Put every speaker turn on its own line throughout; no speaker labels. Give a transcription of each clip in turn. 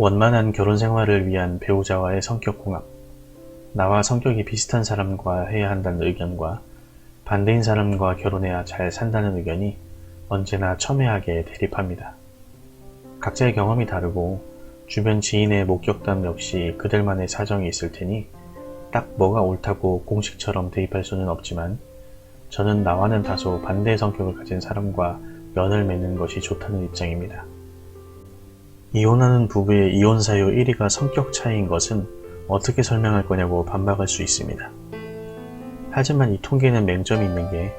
원만한 결혼 생활을 위한 배우자와의 성격궁합, 나와 성격이 비슷한 사람과 해야 한다는 의견과 반대인 사람과 결혼해야 잘 산다는 의견이 언제나 첨예하게 대립합니다. 각자의 경험이 다르고 주변 지인의 목격담 역시 그들만의 사정이 있을 테니 딱 뭐가 옳다고 공식처럼 대입할 수는 없지만 저는 나와는 다소 반대의 성격을 가진 사람과 연을 맺는 것이 좋다는 입장입니다. 이혼하는 부부의 이혼 사유 1위가 성격 차이인 것은 어떻게 설명할 거냐고 반박할 수 있습니다. 하지만 이 통계에는 맹점이 있는 게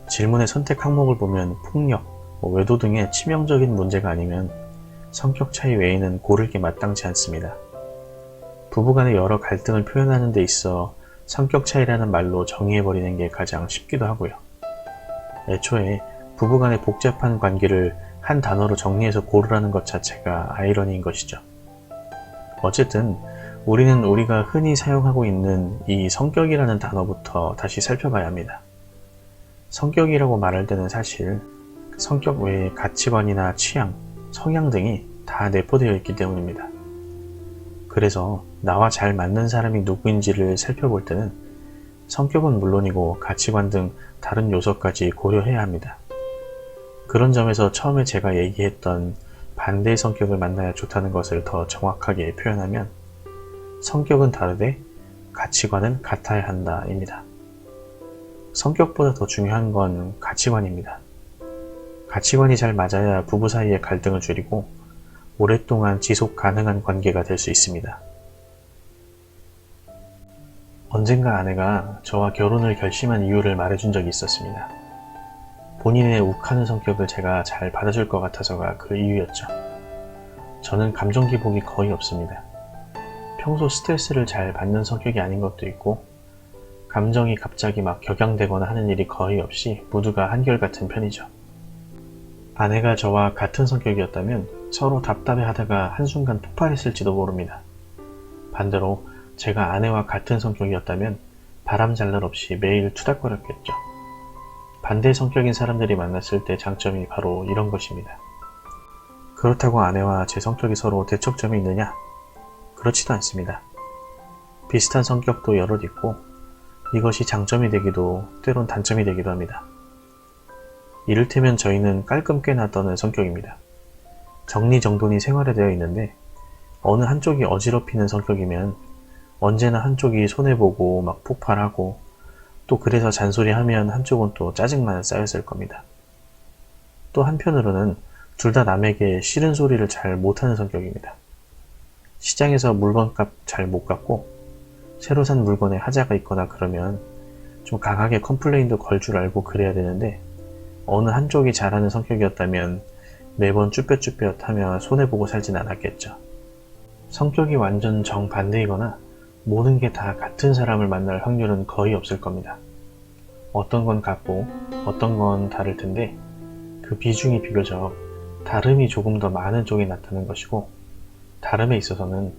질문의 선택 항목을 보면 폭력, 외도 등의 치명적인 문제가 아니면 성격 차이 외에는 고를 게 마땅치 않습니다. 부부간의 여러 갈등을 표현하는 데 있어 성격 차이라는 말로 정의해버리는 게 가장 쉽기도 하고요. 애초에 부부간의 복잡한 관계를 한 단어로 정리해서 고르라는 것 자체가 아이러니인 것이죠. 어쨌든 우리는 우리가 흔히 사용하고 있는 이 성격이라는 단어부터 다시 살펴봐야 합니다. 성격이라고 말할 때는 사실 성격 외에 가치관이나 취향, 성향 등이 다 내포되어 있기 때문입니다. 그래서 나와 잘 맞는 사람이 누구인지를 살펴볼 때는 성격은 물론이고 가치관 등 다른 요소까지 고려해야 합니다. 그런 점에서 처음에 제가 얘기했던 반대의 성격을 만나야 좋다는 것을 더 정확하게 표현하면 성격은 다르되 가치관은 같아야 한다 입니다. 성격보다 더 중요한 건 가치관입니다. 가치관이 잘 맞아야 부부 사이의 갈등을 줄이고 오랫동안 지속 가능한 관계가 될 수 있습니다. 언젠가 아내가 저와 결혼을 결심한 이유를 말해준 적이 있었습니다. 본인의 욱하는 성격을 제가 잘 받아줄 것 같아서가 그 이유였죠. 저는 감정 기복이 거의 없습니다. 평소 스트레스를 잘 받는 성격이 아닌 것도 있고 감정이 갑자기 막 격양되거나 하는 일이 거의 없이 모두가 한결같은 편이죠. 아내가 저와 같은 성격이었다면 서로 답답해하다가 한순간 폭발했을지도 모릅니다. 반대로 제가 아내와 같은 성격이었다면 바람 잘 날 없이 매일 투닥거렸겠죠. 반대 성격인 사람들이 만났을 때 장점이 바로 이런 것입니다. 그렇다고 아내와 제 성격이 서로 대척점이 있느냐? 그렇지도 않습니다. 비슷한 성격도 여럿 있고 이것이 장점이 되기도 때론 단점이 되기도 합니다. 이를테면 저희는 깔끔 꿰나 떠는 성격입니다. 정리정돈이 생활화되어 있는데 어느 한쪽이 어지럽히는 성격이면 언제나 한쪽이 손해보고 막 폭발하고 또 그래서 잔소리하면 한쪽은 또 짜증만 쌓였을 겁니다. 또 한편으로는 둘 다 남에게 싫은 소리를 잘 못하는 성격입니다. 시장에서 물건값 잘 못 갚고 새로 산 물건에 하자가 있거나 그러면 좀 강하게 컴플레인도 걸 줄 알고 그래야 되는데 어느 한쪽이 잘하는 성격이었다면 매번 쭈뼛쭈뼛하며 손해보고 살진 않았겠죠. 성격이 완전 정반대이거나 모든 게 다 같은 사람을 만날 확률은 거의 없을 겁니다. 어떤 건 같고 어떤 건 다를 텐데 그 비중이 비교적 다름이 조금 더 많은 쪽이 나타나는 것이고 다름에 있어서는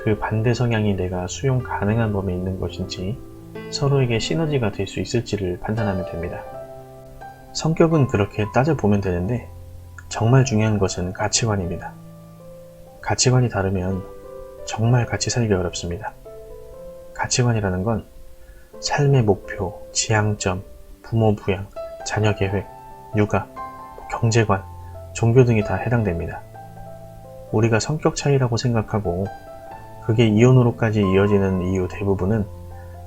그 반대 성향이 내가 수용 가능한 범위에 있는 것인지 서로에게 시너지가 될 수 있을지를 판단하면 됩니다. 성격은 그렇게 따져보면 되는데 정말 중요한 것은 가치관입니다. 가치관이 다르면 정말 같이 살기 어렵습니다. 가치관이라는 건 삶의 목표, 지향점, 부모 부양, 자녀 계획, 육아, 경제관, 종교 등이 다 해당됩니다. 우리가 성격 차이라고 생각하고 그게 이혼으로까지 이어지는 이유 대부분은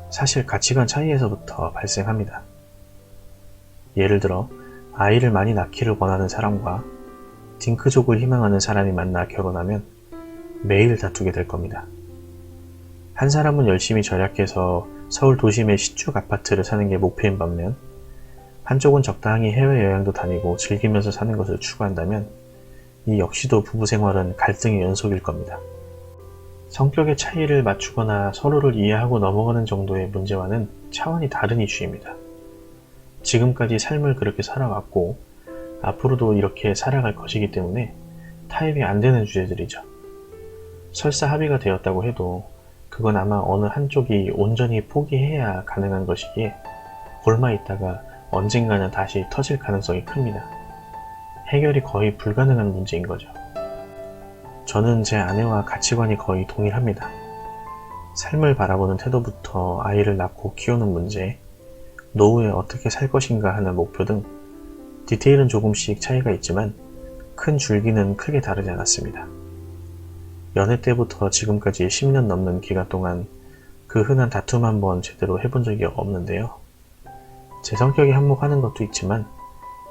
사실 가치관 차이에서부터 발생합니다. 예를 들어 아이를 많이 낳기를 원하는 사람과 딩크족을 희망하는 사람이 만나 결혼하면 매일 다투게 될 겁니다. 한 사람은 열심히 절약해서 서울 도심의 신축 아파트를 사는 게 목표인 반면 한쪽은 적당히 해외여행도 다니고 즐기면서 사는 것을 추구한다면 이 역시도 부부 생활은 갈등의 연속일 겁니다. 성격의 차이를 맞추거나 서로를 이해하고 넘어가는 정도의 문제와는 차원이 다른 이슈입니다. 지금까지 삶을 그렇게 살아왔고 앞으로도 이렇게 살아갈 것이기 때문에 타협이 안 되는 주제들이죠. 설사 합의가 되었다고 해도 그건 아마 어느 한쪽이 온전히 포기해야 가능한 것이기에 골마 있다가 언젠가는 다시 터질 가능성이 큽니다. 해결이 거의 불가능한 문제인 거죠. 저는 제 아내와 가치관이 거의 동일합니다. 삶을 바라보는 태도부터 아이를 낳고 키우는 문제, 노후에 어떻게 살 것인가 하는 목표 등 디테일은 조금씩 차이가 있지만 큰 줄기는 크게 다르지 않았습니다. 연애 때부터 지금까지 10년 넘는 기간 동안 그 흔한 다툼 한번 제대로 해본 적이 없는데요. 제 성격이 한몫하는 것도 있지만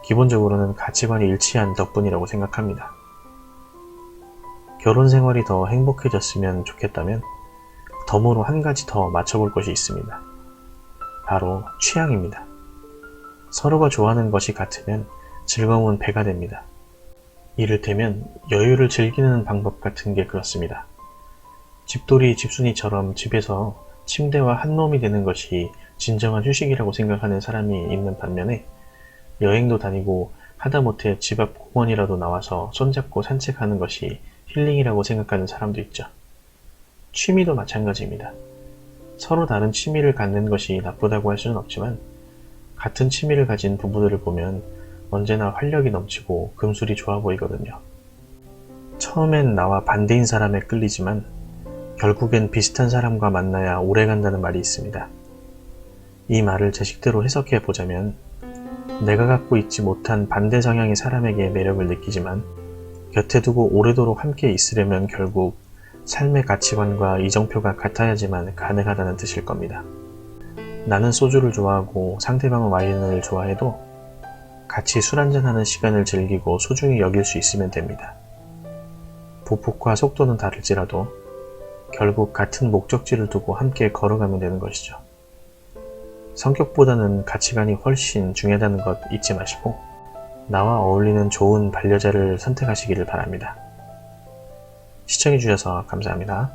기본적으로는 가치관이 일치한 덕분이라고 생각합니다. 결혼 생활이 더 행복해졌으면 좋겠다면 덤으로 한 가지 더 맞춰볼 것이 있습니다. 바로 취향입니다. 서로가 좋아하는 것이 같으면 즐거움은 배가 됩니다. 이를테면 여유를 즐기는 방법 같은 게 그렇습니다. 집돌이 집순이처럼 집에서 침대와 한 몸이 되는 것이 진정한 휴식이라고 생각하는 사람이 있는 반면에 여행도 다니고 하다못해 집 앞 공원이라도 나와서 손잡고 산책하는 것이 힐링이라고 생각하는 사람도 있죠. 취미도 마찬가지입니다. 서로 다른 취미를 갖는 것이 나쁘다고 할 수는 없지만 같은 취미를 가진 부부들을 보면 언제나 활력이 넘치고 금술이 좋아 보이거든요. 처음엔 나와 반대인 사람에 끌리지만 결국엔 비슷한 사람과 만나야 오래 간다는 말이 있습니다. 이 말을 제 식대로 해석해 보자면 내가 갖고 있지 못한 반대 성향의 사람에게 매력을 느끼지만 곁에 두고 오래도록 함께 있으려면 결국 삶의 가치관과 이정표가 같아야지만 가능하다는 뜻일 겁니다. 나는 소주를 좋아하고 상대방은 와인을 좋아해도 같이 술 한잔하는 시간을 즐기고 소중히 여길 수 있으면 됩니다. 보폭과 속도는 다를지라도 결국 같은 목적지를 두고 함께 걸어가면 되는 것이죠. 성격보다는 가치관이 훨씬 중요하다는 것 잊지 마시고 나와 어울리는 좋은 반려자를 선택하시기를 바랍니다. 시청해주셔서 감사합니다.